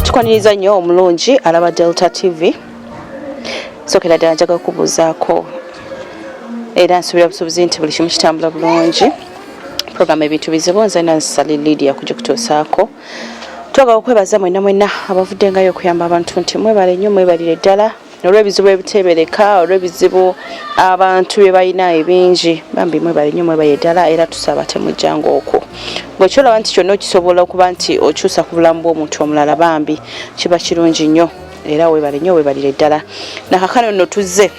Tukwaniriza nnyo omulungi alaba Delta TV. Sokera ddala njaga kubuuzaako era nsuubira busuubuzi nti buli kimu kitambula bulungi. Programu ebintu bizibu nze Nansali Lydia kujja kutuusaako. Twagala okwebaza mwenna abavuddengayo okuyamba abantu nti mwebale nnyo mwebalire ddala olw'ebizibu ebiteebereka olw'ebizibu abantu bye balina ebingi bambi mwebale nnyo mwebalire ddala era tusaba temujjanga okwo. Bwe kyolaba nti kyonna okisobola okuba nti okyusa ku bulamu bw'omuntu omulala bambi kiba kirungi nnyo era weebale nnyo weebalire ddala. Nakakano nno tuzze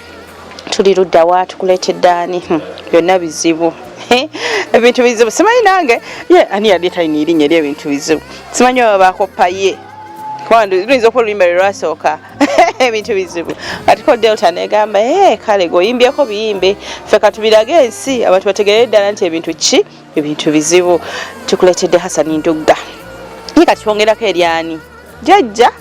tuli ludda wa tukuleetedde ani byonna bizibu. Ebintu bizibu simanyi nange ani yali talina erinnya ery'ebintu bizibu simanyi oba baakoppa ye luyinza okuba oluyimba lwe lwasooka ebintu bizibu kati ko Delta negamba kale gweoyimbyeko biyimbe ffe katubirage ensi abantu bategeere ddala nti ebintu bizibu. Tukuleetedde Hassan Nduga ye kati twongerako eryani jjajja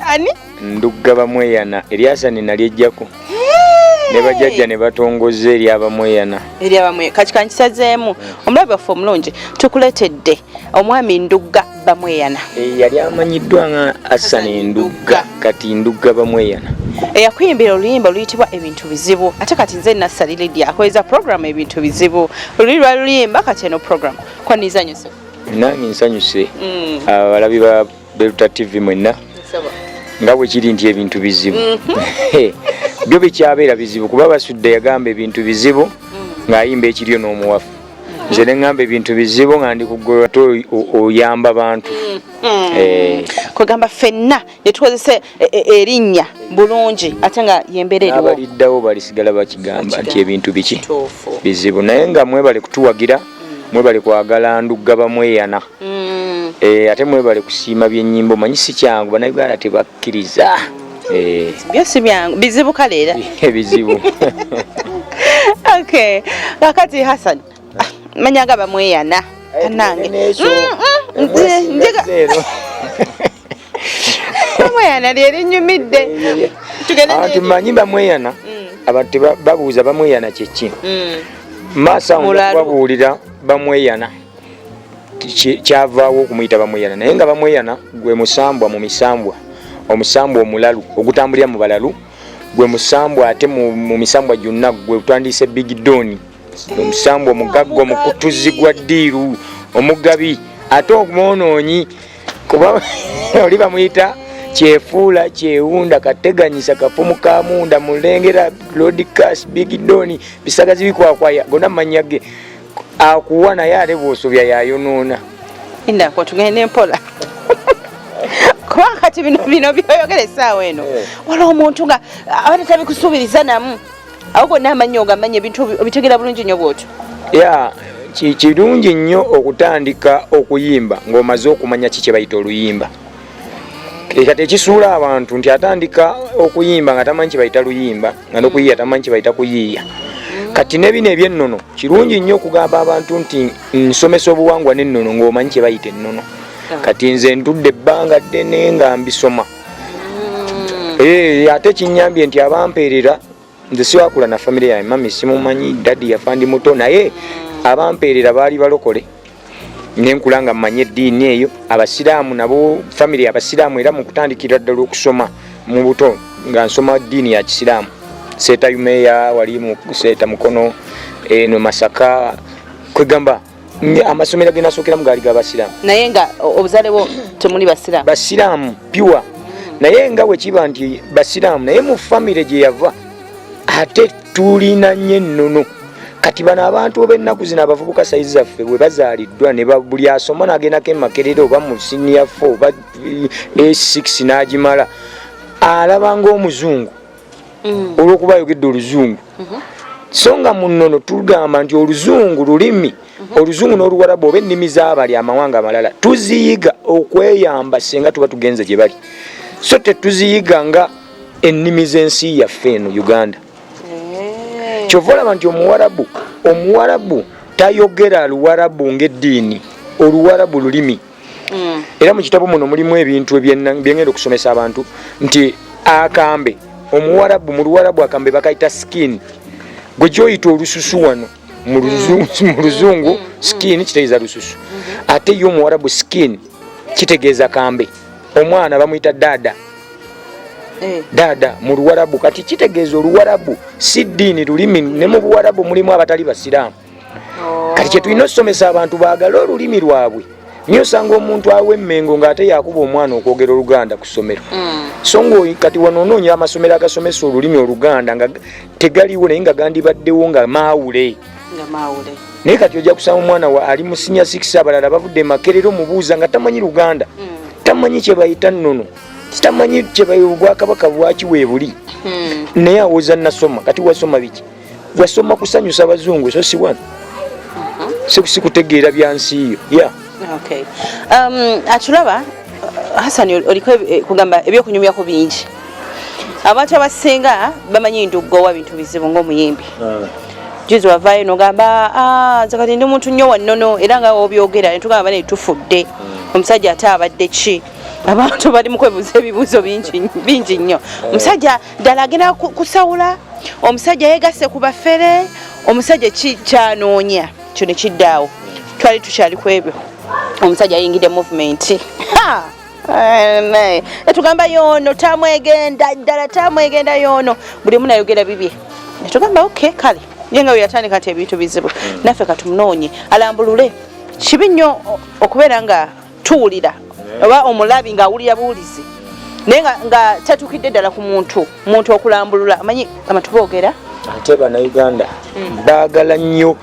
ani Nduga bamweyana eryasani nalyejjako ne bajjajja ne batongoza eryabamweyana kati kankisazeemu omulabi waffe omulungi tukuleetedde omwami Nduga bamweyana yali amanyiddwa nga Hassan Nduga kati Nduga bamweyana eyakuyimbira oluyimba oluyitibwa ebintu bizibu ate kati nze Nansali Lydia akoeza programu ebintu bizibu oluli lwa luyimba kati eno programu kwaniza nyose nange nsanyuse abalabi ba Delta TV mwenna nga bwe kiri nti ebintu bizibu byo bikyabeera bizibu kuba basudde yagamba ebintu bizibu ng'ayimba ekiryo n'omuwafu nze ne ngamba ebintu bizibu nga ndi kuggwe oyamba bantu kwegamba ffenna ne tukozesa erinnya bulungi ate nga yembeera eriwo abaliddawo balisigala bakigamba nti ebintu biki bizibu naye nga mwebale kutuwagira mwebale kwagala Nduga bamweyana ate mwebale kusiima by'ennyimba omanyi si kyangu bannayuganda tebakkiriza byosi byangu bizibu kaleera bizibu okay kakati Hassan manyaga bamweyana kanange bamweyana lyeri nnyumidde anti manyi bamweyana abantu babuuza bamweyana kyeki masa babuulira bamweyana kyavaawo okumuyita bamweyana naye nga bamweyana gwe musambwa mu misambwa omusambwa omulalu ogutambulira mu balalu gwe musambwa ate mu misambwa gyonna gwe utandise Big Doni omusambwa omugagga omukutuzi gwa ddiiru omugabi ate omwonoonyi kuba oli bamuyita kyefuula kyewunda kateganyisa kafumu ka munda mulengera Lodicas Big Doni bisagazi bikwakwaya gonna manya ge akuwa naye ate bw'osobya yayonoona indako tugende mpola kubanga kati bino byoyogera essaawa eno waliwo omuntu nga abadde tabikusuubiriza namu awo gonna amanyi ogamanya ebintu obitegera bulungi nnyo bwotyo kirungi nnyo okutandika okuyimba ng'omaze okumanya ki kye bayita oluyimba kati ekisuula abantu nti atandika okuyimba nga tamanyi kye bayita luyimba nga n'okuyiiya tamanyi kye bayita kuyiiya kati ne bino ebyennono kirungi nnyo okugamba abantu nti nsomesa obuwangwa n'ennono ng'omanyi kye bayita ennono kati nze ntudde ebbanga ddene nga mbisoma ate kinyambye nti abampeerera nze siwakula na famire yange mami simumanyi dadi yafa ndi muto naye abampeerera baali balokole nenkula nga mmanyi eddiini eyo abasiraamu nabo famire abasiraamu era mu kutandikira ddala okusoma mu buto nga nsoma ddiini ya kisiraamu Seeta Yumeya wali mu Seeta Mukono eno Masaka kwegamba amasomero ge nasookeramu gaali g'abasiraamu naye nga obuzaale bwo temuli basiraamu pure naye nga bwe kiba nti basiraamu naye mu famire gye yava ate tulina nnyo ennono kati bano abantu b'ennaku zino abavubuka sayizi zaffe bwe bazaaliddwa ne buli asoma n'agendako emakerere oba mu siniya 4 oba A6 n'agimala alaba ng'omuzungu olw'okuba ayogedde oluzungu so nga mu nnono tugamba nti oluzungu lulimi oluzungu n'oluwarabu oba ennimi z'abali amawanga amalala tuziyiga okweyamba singa tuba tugenze gye bali so tetuziyiga nga ennimi z'ensi yaffe eno Uganda kyova olaba nti omuwarabu tayogera luwarabu ng'eddiini oluwarabu lulimi era mu kitabo muno mulimu ebintu ebyengenda okusomesa abantu nti akambe omuwarabu mu luwarabu akambe bakayita skin gwe gyoyita olususu wano mu luzungu skin kitegeeza lususu ate yo mu Warabu skin kitegeeza kambe omwana bamuyita dada dada mu Luwarabu kati kitegeeza Oluwarabu si ddiini lulimi ne mu Buwarabu mulimu abatali basiraamu kati kye tulina okusomesa abantu baagala olulimi lwabwe niyo osanga omuntu aw'emmengo ng'ate yakuba omwana okwogera Oluganda ku ssomero so kati wano onoonyera amasomero agasomesa olulimi Oluganda nga tegaliwo naye nga gandibaddewo nga maawule naye kati ojja kusanga omwana ali mu senior 6 abalala bavudde Makerere omubuuza nga tamanyi Luganda tamanyi kye bayita nnono tamanyi kye Obwakabaka bwaki weebuli naye awoza nasoma kati wasoma biki wasoma kusanyusa bazungu so si wano sikutegeera byansi yo okay atulaba Hassan oliko kugamba ebyokunyumyako bingi abantu abasinga bamanyi Nduga wa bintu bizibu ng'omuyimbi juzi wavaayo nogamba zakati ndi muntu nnyo wannono era nga obyogera netugamba bane tufudde omusajja ate abadde ki abantu bali mu kwebuuza ebibuuzo bingi nnyo omusajja ddala agenda kusawula omusajja yegasse ku bafere omusajja kyanoonya kyo ne kiddaawo twali tukyali ku ebyo omusajja ayingidde movement netugamba yono tamwegenda ddala tamwegenda yono buli mu nayogera bibye netugamba okay kale yenga yatandika ati ebintu bizibu naffe katumunoonye alambulule kibi nnyo okubeera nga tuwulira oba omulabi ng'awulira buwulizi naye nga tatukidde ddala ku muntu okulambulula amanyi abantu boogera ate bannayuganda baagala nnyo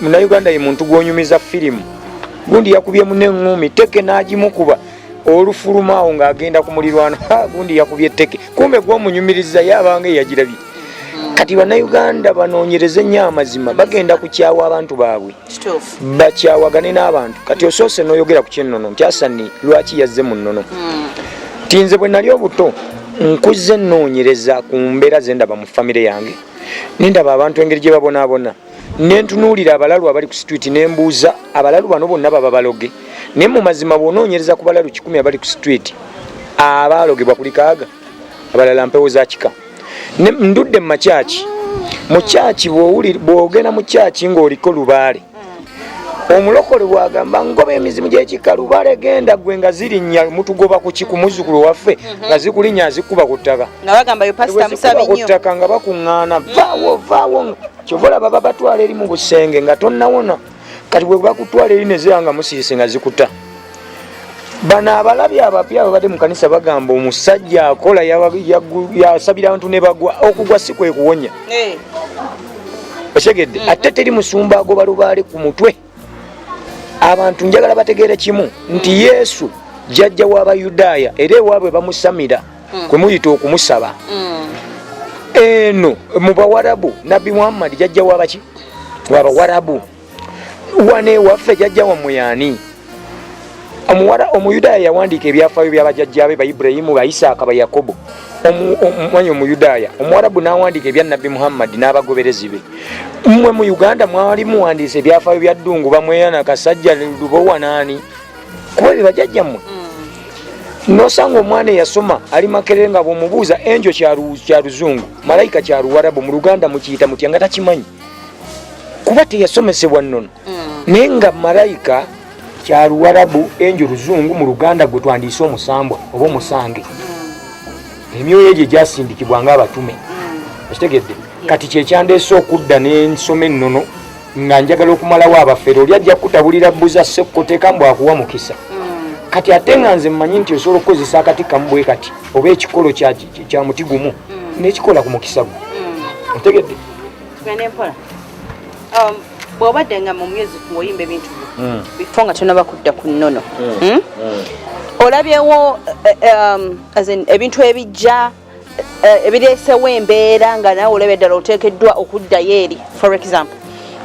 munnayuganda ye muntu gw'onyumiza firimu gundi yakubye munengumi teke n'agimukuba olufulumaawo ng'agenda ku mulirwano gundi yakubye teke kumbe gw'omunyumiriza yabanga eyagirabye kati bannayuganda banoonyereze nnyo amazima bagenda kukyawa abantu baabwe bakyawagane n'abantu kati osoose n'oyogera ku kyennono nti Hassan lwaki yazze mu nnono tinze bwe nali obuto nkuzze nnoonyereza ku mbeera ze ndaba mu famire yange nindaba abantu engeri gye babonaabona nentunuulira abalalu abali ku street nembuuza abalalu bano bonna baba baloge naye mu mazima bw'onoonyereza ku balalu 100 abali ku street abalogebwa kuli kaaga abalala mpewo za kika ndudde mu makyaki mu kyaki bw'ogenda mu kyaki ng'oliko lubaale omulokole bw'agamba ngoba emizimu gy'ekika lubaale genda gwe nga zirinnya mutugoba ku muzzukulu waffe nga zikulinnya azikuba ku ttaka nga bakuŋŋaana vaawo kyovola baba batwala eri mu busenge nga tonnawona kati bwe bakutwala eri ne ziranga musirise nga zikuta bano abalabi abapya babadde mu kanisa bagamba omusajja akola yasabira abantu ne bagwa okugwa si kwe kuwonya osegedde ate teri musumba agoba lubaale ku mutwe abantu njagala bategeere kimu nti Yesu jjajja w'Abayudaaya era ewaabwe bamusamira kwe muyita okumusaba eno mu Bawarabu Nabbi Muhammad jjajja w'abaki w'Abawarabu wane waffe jjajja wammwe yaani omuyudaaya yawandiika ebyafaayo by'abajjajjaabe ba Ibulayimu ba Isaaka ba Yakobo omwanyi omuyudaaya omuwarabu n'awandiika ebya Nabbi Muhammad n'abagoberezi be mmwe mu Uganda mwali muwandiisa ebyafaayo bya Ddungu bamweyana Kasajja Lubowa naani kuba bye bajjajjammwe nosanga omwana eyasoma ali Makerere nga bw'omubuuza enjo kya Luzungu malayika kya Luwarabu mu Luganda mukiyita mutya nga takimanyi kuba teyasomesebwa nnono naye nga malayika kya Luwarabu enjo Luzungu mu Luganda gwe twandiise omusambwa oba omusange emyoyo egyo gyasindikibwa ng'abatume okitegedde kati kyekyandeese okudda n'ensoma ennono nga njagala okumalawo abafere oli ajja kutabulira bbuza sekkoteeka mbw akuwa mukisa kati ate nga nze mmanyi nti osobola okukozesa akati kamu bwe kati oba ekikolo kya muti gumu n'ekikola ku mukisa gwe otegedde bw'obadde nga mu music ng'oyimba ebintu bifo nga tonaba kudda ku nnono olabyewo ebintu ebijja ebireesewo embeera nga naawe olabye ddala oteekeddwa okuddayo eri for example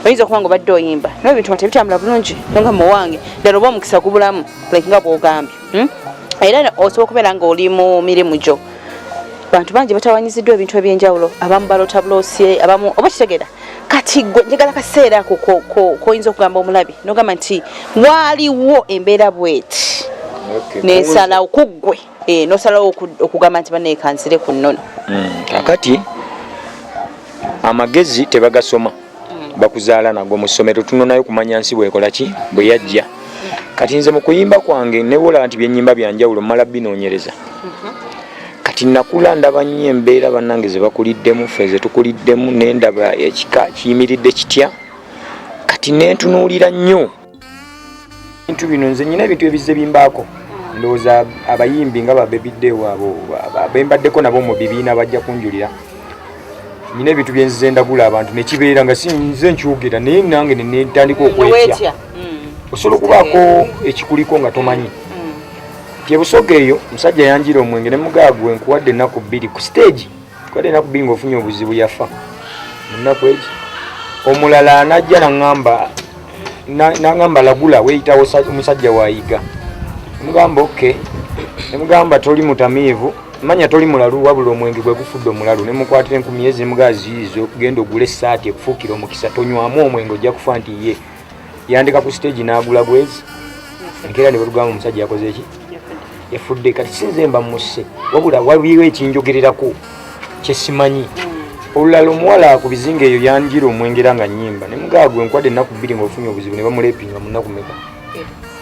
oyinza okuba nga obadde oyimba naye ebintu nga tebitambula bulungi nonga muwange ddala oba omukisa gubulamu like nga bw'ogambye era osobola okubeera ng'oli mu mirimu gyo bantu bangi batawanyiziddwa ebintu ebyenjawulo abamu balota bulosye abamu oba kitegeera kati gwe njagala kaseera ako koyinza okugamba omulabi nogamba nti waaliwo embeera bweti nesalawo kuggwe nosalawo okugamba nti baneekanzire ku nnono kakati amagezi tebagasoma bakuzaala nago mu ssomero tunonayo kumanya nsi bwekola ki bwe yajja. Kati nze mu kuyimba kwange newola nti byennyimba byanjawulo mmala binoonyereza. Kati nakula ndaba nnyo embeera bannange ze bakuliddemu ffe ze tukuliddemu nendaba ekika kiyimiridde kitya. Kati nentunuulira nnyo bintu bino nze nnyina ebintu ebizze bimbaako. Ndowooza abayimbi nga babebiddewo abo bembaddeko nabo mu bibiina bajja kunjulira. Nina ebintu byenzize ndagula abantu ne kibeera nga sinze nkyogera naye nange ne ntandika okwetya. Osobola okubaako ekikuliko nga tomanyi. Busoga eyo musajja yanjira omwenge ne mugaagwe nkuwadde ennaku 2 ku stage. Nkuwadde ennaku 2 ng'ofunye obuzibu yafa. Mu nnaku egi omulala anajja n'aŋŋamba lagula weeyitawo omusajja waayiga. Mugamba okay. Ne mugamba toli mutamiivu. Manya toli mulalu wabula omwenge gwe gufudde omulalu ne mukwatira 10,000 mugazi izo genda ogule essaati ekufuukira omukisa tonywamu omwenge ojja kufa nti ye. Yandika ku stage n'agula bwezi. Enkeera ne bwe omusajja yakoze eki? Yafudde. Kati sinze mba musse wabula waliwo ekinjogererako kyesimanyi. Olulala omuwala ku bizinga eyo yanjira omwengera nga nnyimba ne mugaagwe nkwadde ennaku 2 ng'ofunye obuzibu ne bamuleepinga mu nnaku meka.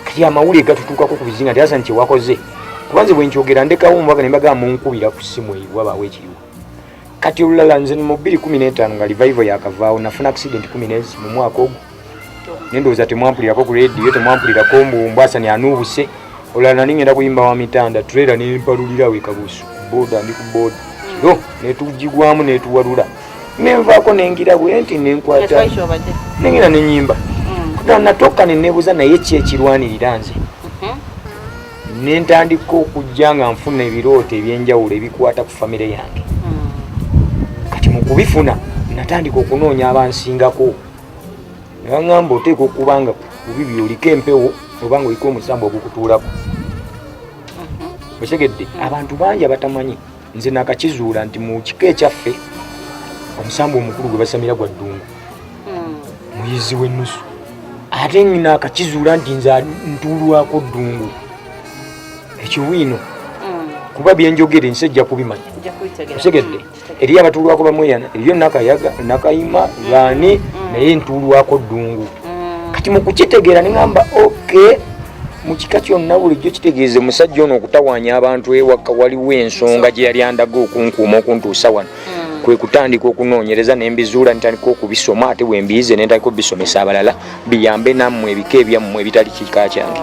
Kati amawulire gatutuukako ku bizinga nti Hassan kyewakoze kubanze bwe nkyogera ndekawo omubaka ne mbagamba munkubira ku ssimu eyo wabaawo ekiriwo. Kati olulala nze mu 2015 nga revival yakavaawo nafuna accident 10 mu mwaka ogwo. Nendowooza temwampulirako ku radio temwampulirako mbu Hassan anuubuse. Olulala ningenda kuyimba wa mitanda trailer ne mpalulirawo ekabuusu boda ndi ku boda kiro netugigwamu netuwalula nenvaako nengira bwe nti nenkwata nengenda nenyimba kuda natoka nenebuuza naye ki ekirwanirira nze nentandika okujja nga nfuna ebirooto ebyenjawulo ebikwata ku famire yange. Kati mu kubifuna natandika okunoonya abansingako nebaŋŋamba oteeka okuba nga kubibi oliko empewo obanga oliko omusambu ogukutuulako. Otegedde abantu bangi abatamanyi nze nakakizuula nti mu kika ekyaffe omusambu omukulu gwe basamira gwa ddungu muyizi w'ennusu ate nakakizuula nti nze ntuulwako ddungu ekiwiino kuba byenjogere nsi ejja kubimanya. Otegedde eriyo abatuulwako bamweyana eriyo nakayaga nakayima baani naye ntuulwako ddungu. Kati mu kukitegeera neŋŋamba okay mu kika kyonna bulijjo kitegeeze musajja ono okutawaanya abantu ewaka waliwo ensonga gye yali andaga okunkuuma okuntuusa wano. Kwe kutandika okunoonyereza nembizuula ntandika okubisoma ate bwe mbiyize nentandika okubisomesa abalala biyambe nammwe ebika ebyammwe ebitali kika kyange.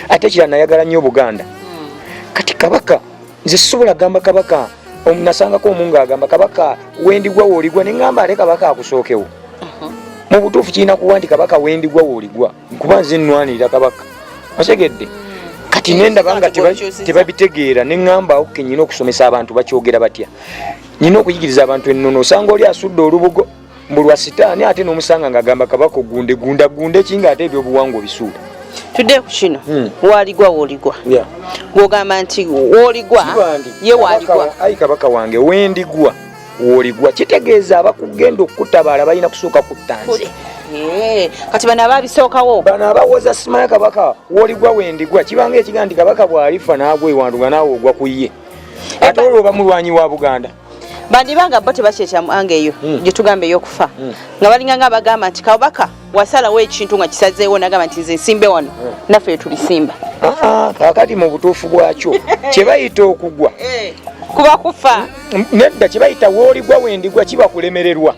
Ate kira nayagala nnyo Buganda. Kati kabaka nze sisobola gamba kabaka nasangako omunga agamba kabaka wendigwa wooligwa neŋŋamba ate kabaka akusookewo. Mu butuufu kirina kuba nti kabaka wendigwa wooligwa kuba nze nnwanirira kabaka. Otegedde kati nendaba nga tebabitegeera neŋŋamba oke nyina okusomesa abantu bakyogera batya. Nyina okuyigiriza abantu ennono osanga oli asudde olubugo mbulwa sitaani ate n'omusanga ng'agamba kabaka ogunde gunde kinga ate ebyobuwangwa bisuula. Tudde ku kino waaligwa wooligwa gw'ogamba nti wooligwa ye waaligwa ayi kabaka wange wendigwa wooligwa kitegeeza abakugenda okutabaala balina kusooka kutta nze. Kati bano ababisookawo bano abawoza simaya kabaka wooligwa wendigwa kibanga ekigaa nti kabaka bw'alifa n'agwa ewanduga naawe ogwa ku ye ate olwo oba mulwanyi wa Buganda. bandibanga bo tebakyekyamuanga eyo gye tugamba ey'okufa nga balinga nga bagamba nti kabaka wasalawo ekintu nga kisazeewo nagamba nti nze nsimbe wano naffe tulisimba. Kakati mu butuufu bwakyo kye bayita okugwa kuba kufa nedda kye bayita wooligwa wendigwa kiba kulemererwa.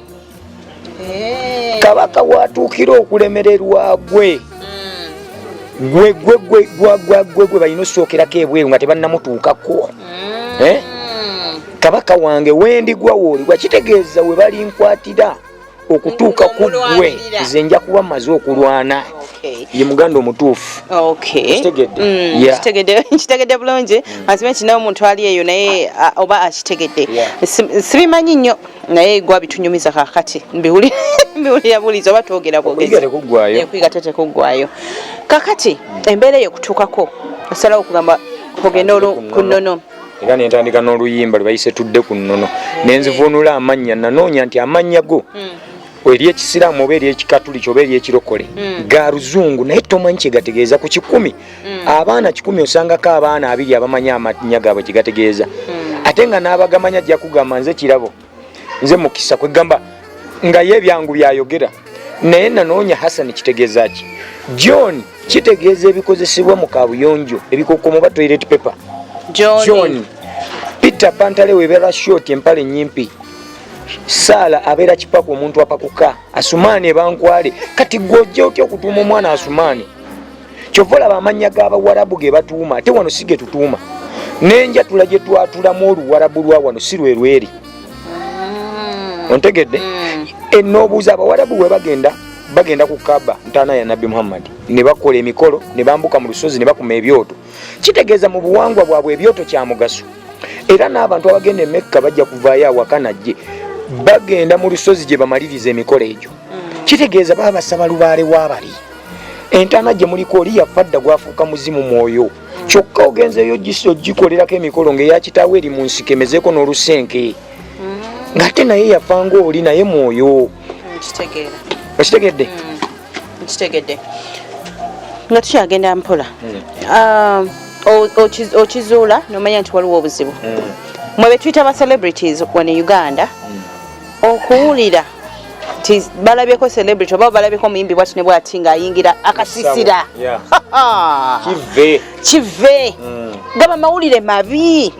Kabaka watuukira okulemererwa gwe balina osookerako ebweru nga tebannamutuukako. Kabaka wange wendigwa wooligwa kitegeeza we balinkwatira okutuuka ku ggwe nze nja kuba maze okulwana. Ye muganda omutuufu. Kitegedde bulungi ansibe nti nawe omuntu ali eyo naye oba akitegedde sibimanyi nnyo naye gwa bitunyumiza kakati mbiwulira bulizi oba twogera bwogezi kwiga tetekuggwayo. Kakati embeera eyo kutuukako osalawo okugamba ogenda ku nnono era nentandika n'oluyimba lwe bayise tudde ku nnono nenzivunula amannya nanoonya nti amannya go eri ekisiraamu oba eri ekikatuliki oba eri ekirokole ga luzungu naye tomanyi kyegategeeza ku 10 abaana 10 osangako abaana 2 abamanyi amannya gaabwe kyegategeeza ate nga n'abagamanya ajja kugamba nze kirabo nze mukisa kwegamba nga ye ebyangu byayogera naye nanoonya Hassan kitegeeza ki John kitegeeza ebikozesebwa mu kabuyonjo ebikokomo ba toilet paper John Peter pantale webera short empale nyimpi Sala abeera kipaku omuntu apakuka Asumani bankwale kati gojje otya okutuuma omwana Asumani kyovola bamanya g'Abawarabu ge batuuma ate wano sige tutuuma n'enjatula gye twatulamu oluwarabu lwa wano si lwerweri ontegedde enoobuuza Abawarabu we bagenda ku Kaaba ntaana ya Nabbi Muhammad ne bakola emikolo ne bambuka mu lusozi ne bakuma ebyoto kitegeeza mu buwangwa bwabwe ebyoto kya mugaso era n'abantu abagenda e Mekka bajja kuvaayo awaka najje bagenda mu lusozi gye bamaliriza emikolo egyo kitegeeza baba basaba lubaale wabali entaana gye muliko oli yafadda gwafuuka muzimu mwoyo kyokka ogenzeeyo gikolerako emikolo ng'eyakitaawo eri mu nsiko emezeeko n'olusenke ng'ate naye yafanga oli naye mwoyo okitegedde nga tukyagenda mpola okizuula nomanya nti waliwo obuzibu mwe betuyita ba celebrities wano e Uganda okuwulira nti balabyeko celebrity oba balabyeko omuyimbi bwati ne bwati ng'ayingira akasisira kive gaba mawulire mabi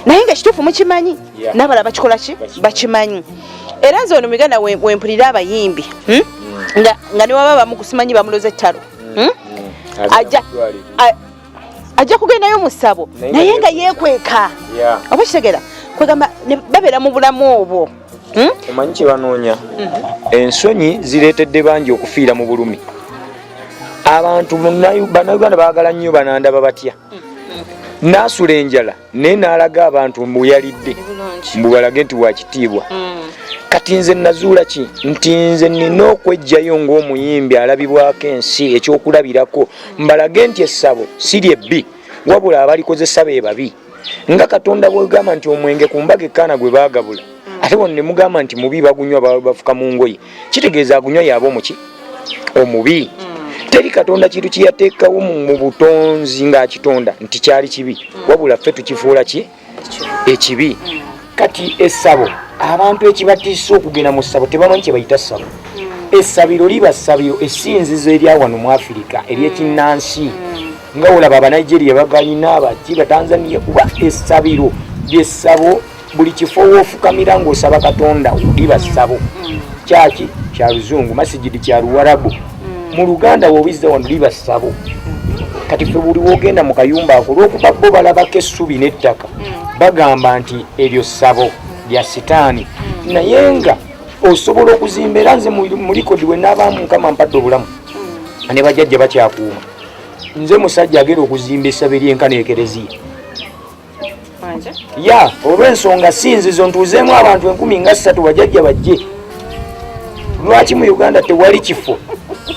naye nga kituufu mukimanyi n'abalala bakikola ki bakimanyi era nze ono mu Uganda wempulira abayimbi nga ne waba bamukusimanyi bamuloza ettalo ajja kugendayo mu ssabo naye nga yeekweka oba kitegeera kwegamba babeera mu bulamu obwo omanyi kye banoonya ensonyi zireetedde bangi okufiira mu bulumi abantu bannayuganda baagala nnyo banandaba batya naasula enjala naye n'alaga abantu mbuyalidde mbubalage nti wakitiibwa kati nze nazuula ki nti nze nina okwejjayo ng'omuyimbi alabibwako ensi ekyokulabirako mbalage nti essabo siri ebbi wabula abalikozesa be babi nga Katonda bwegamba nti omwenge ku mbaga ekkaana gwe baagabula ate wano ne mugamba nti mubi bagunywa bafuka mu ngoye kitegeeza agunywa yaaba omuki omubi teri Katonda kintu kiyateekawo mu butonzi ng'akitonda nti kyali kibi wabula ffe tukifuula ki ekibi kati essabo abantu ekibatiisa okugenda mu ssabo tebamanyi kye bayita ssabo essabiro liba ssabiro essinzizo erya wano mu Afirika ery'ekinnansi nga olaba Abanigeria bagalina abaki Batanzania kuba essabiro ly'essabo buli kifo woofukamira ng'osaba Katonda liba ssabo kyaki kya luzungu masigidi kya luwarabu mu Luganda woobizza wano liba ssabo kati ffe buli woogenda mu kayumba ako olw'okuba bo balabako essubi n'ettaka bagamba nti eryo ssabo lya sitaani naye nga osobola okuzimba era nze mu likodi we n'abaamu Mukama mpadde obulamu ne bajjajja bakyakuuma nze musajja agenda okuzimba essabo ery'enkana ekereziya olw'ensonga sinzizo ntuuzeemu abantu 13 bajjajja bajje lwaki mu Uganda tewali kifo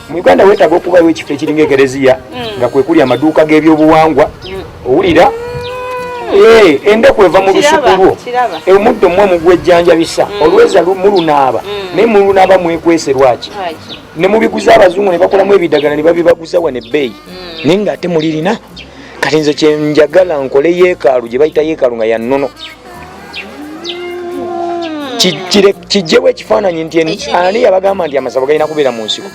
mu Uganda weetaaga okubayo ekifo ekiringa ekereziya nga kwe kuli amaduuka g'ebyobuwangwa owulira endeku eva mu lusuku lwo omuddo mmwe mugwejjanjabisa olweza mulunaaba naye mulunaaba mwekwese lwaki ne mubiguza abazungu ne bakolamu ebidagala ne babibaguza wane ebbeeyi naye ng'ate mulirina kati nze kyenjagala nkole yeekaalu gye bayita yeekaalu nga yannono kijjewo ekifaananyi nti ani yabagamba nti amasabo galina kubeera mu nsiko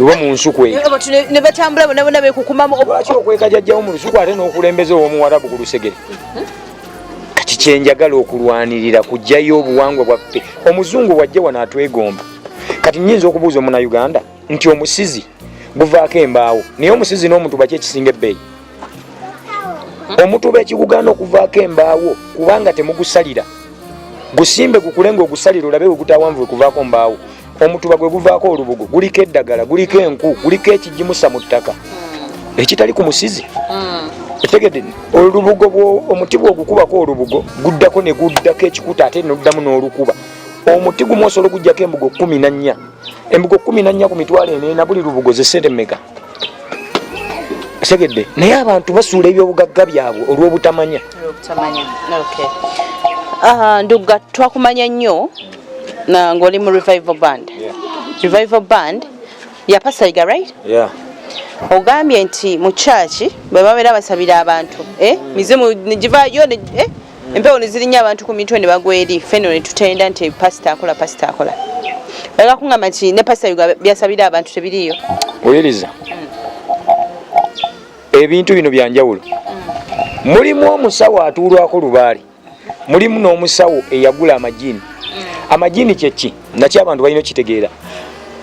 oba mu nsuku eyo ne batambula bonna bonna beekukumamu lwaki okwekajajjawo mu lusuku ate n'okulembeza ow'omuwarabu ku lusegere kati kyenjagala okulwanirira kujjayo obuwangwa bwaffe omuzungu wajja wano atwegomba kati nnyinza okubuuza omunnayuganda nti omusizi guvaako embaawo naye omusizi n'omutuba ki ekisinga ebbeeyi omutuba ekiguganda okuvaako embaawo kubanga temugusalira gusimbe gukule ng'ogusalira olabe bwe gutawanvu kuvaako mbaawo omutuba gwe guvaako olubugo guliko eddagala guliko enku guliko ekijimusa mu ttaka ekitali ku musizi etegedde olubugo omuti bw'ogukubako olubugo guddako ne guddako ekikuta ate noddamu n'olukuba omuti gumu osobola okuggyako embugo 14 embugo 14 ku mitwalo 4 na buli lubugo ze sente mmeka etegedde naye abantu basuula ebyobugagga byabwe olw'obutamanya. Nduga twakumanya nnyo ng'oli mu revival band. Revival band ya Pasaiga, right? ogambye nti mu church bwe babeera basabira abantu mizimu nigivaayo empewo nezirinya abantu ku mitwe ne bagwa eri feno ne tutenda nti pasita akola baga kungamba nti ne pasita yuga byasabira abantu tebiriyo oyiriza ebintu bino byanjawulo mulimu omusawo atuulwako lubaale mulimu n'omusawo eyagula amajini kyeki nakyo abantu balina okitegeera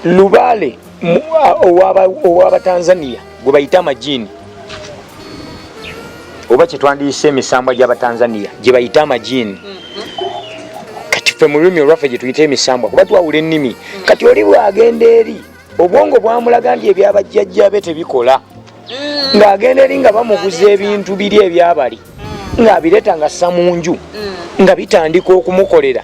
lubaale ow'abatanzania gwe bayita amajini oba kyetwandiyise emisambwa gy'abatanzania gye bayita amajini kati ffe mu lulimi olwaffe gye tuyita emisambwa kuba twawula ennimi kati oli bw'agenda eri obwongo bwamulaga nti ebyabajjajja be tebikola ng'agenda eri nga bamuguza ebintu biri ebyabali ng'abireeta nga ssa mu nju nga bitandika okumukolera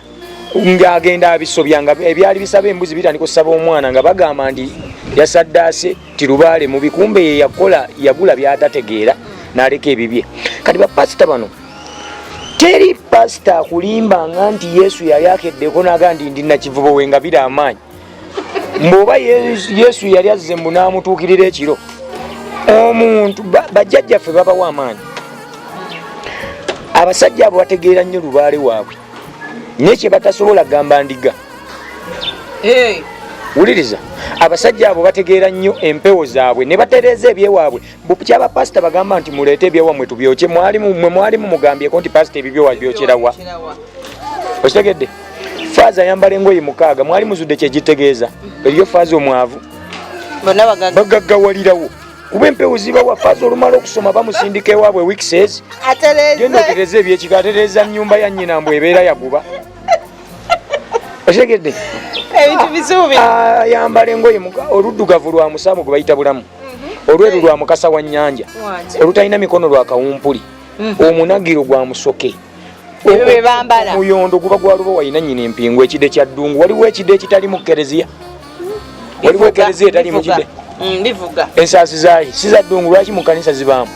ng'agenda abisobya nga ebyali bisaba embuzi bitandika okusaba omwana nga bagamba nti yasaddaase ti lubaale mu bikumbe ye yakola yagula byatategeera n'aleka ebibye kati bapasita bano teri pasita akulimbanga nti yesu yali akeddeko naga nti ndi nakivubo we nga biri amaanyi mbw'oba yesu yali azze mbu n'amutuukirira ekiro omuntu bajjajjaffe babawa amaanyi abasajja abo bategeera nnyo lubaale waabwe nekye batasobola gamba ndiga wuliriza abasajja abo bategeera nnyo empewo zaabwe ne batereeza ebyewaabwe kyaba pasita bagamba nti muleete ebyewammwe tubyoke mwalimu mugambyeko nti pasita ebibyo wabyokerawa okitegedde faaza ayambala engoye 6 mwali muzudde kyegitegeeza eriyo faaza omwavu bagaggawalirawo kuba empewo zibawa faaza olumala okusoma bamusindika ewaabwe wikses genda otereza ebyekika atereza nnyumba ya nnyina mbw ebeera yaguba okitegedde ayambala engoye oluddugavu lwa musaamu gwe bayita bulamu olweru lwa mukasa wa nnyanja olutalina mikono lwa kawumpuli omunagiro gwa musoke omuyondo guba gwaluba walina nnyina empingu ekide kya ddungu waliwo ekide ekitali mu kereziya waliwo ekereziya etali mu kide ensaasi zaayi si za ddungu lwaki mu kanisa zibaamu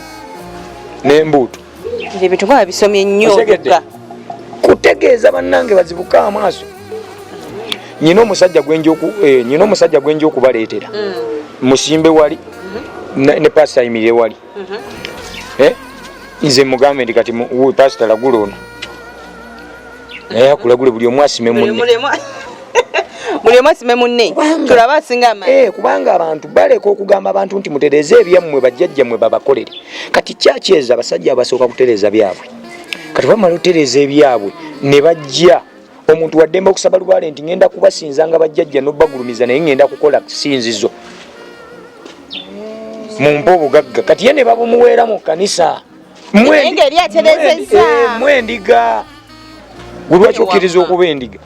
n'embuutu bisomye nnyo kutegeeza bannange bazibuka amaaso nyina omusajja gwenja okubaleetera musimbe wali ne pasita ayimirire wali nze mugambe ndi kati pasita lagula ono naye akulagule buli omu asime munne tulaba asinga amaanyi kubanga abantu baleka okugamba abantu nti mutereze ebyammwe bajjajjammwe babakolere kati kyakyeza abasajja abasooka kutereza byabwe kati bamala otereza ebyabwe ne bajja omuntu waddemba okusaba lubaale nti ngenda kubasinza nga bajjajja n'obbagulumiza naye ngenda kukola sinzizo mumpa obugagga kati ye ne babumuweera mu kkanisa mwendiga lwaki okkiriza okuba endiga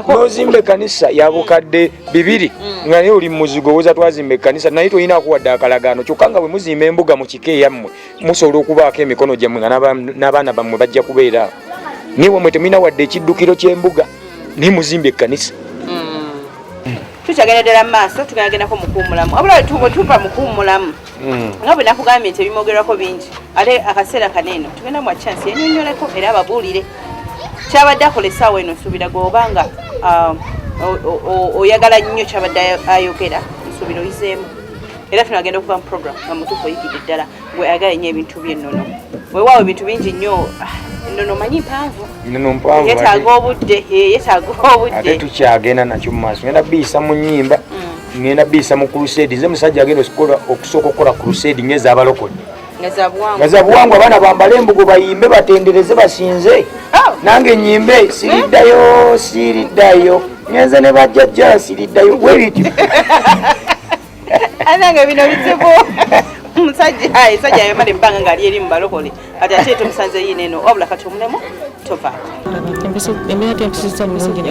nozimba ekkanisa yabukadde 2 nga naye oli muzigo woza twazimba ekkanisa naye tolina akuwadde akalagaano kyokka nga bwe muzimba embuga mu kika eyammwe musobola okubaako emikono gyammwe nga n'abaana bammwe bajja kubeera niwe mwe temina wadde ekiddukiro ky'embuga ni muzimba ekkanisa tukyagenda ddala mu maaso tugagendako mukuumulamu wabula wetuupa mukuumulamu nga bwe nakugambye nti ebimogerwako bingi ate akaseera kaneeno tugenda mu achansi yenyonyoleko era ababuulire kyabadde akola essaawa eno nsuubira gweobanga oyagala nnyo kyabadde ayogera nsuubira oyizeemu era tunagenda okuva mu program nga mutuufu oyigidde ddala gwe ayagala ennyo ebintu by'ennono weewaawo ebintu bingi nnyo ennono manyi mpanvu yetaaga obudde ate tukyagenda nakyo mu maaso ngenda biyisa mu nnyimba ngenda biyisa mu crusade nze musajja agenda okusooka okukola crusade ng'ez'abalokole nga za buwangwa abaana bambale embugo bayimbe batendereze basinze nange nyimbe siriddayo ngenze ne bajjajja siriddayo bwebityo anange bino bizibu musajja ayambala ebbanga ng'ali eri mu balokole kati ate tumusanze yineeno wabula kati omulemu tovaako embeera tempisizza bulungi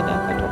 n'akato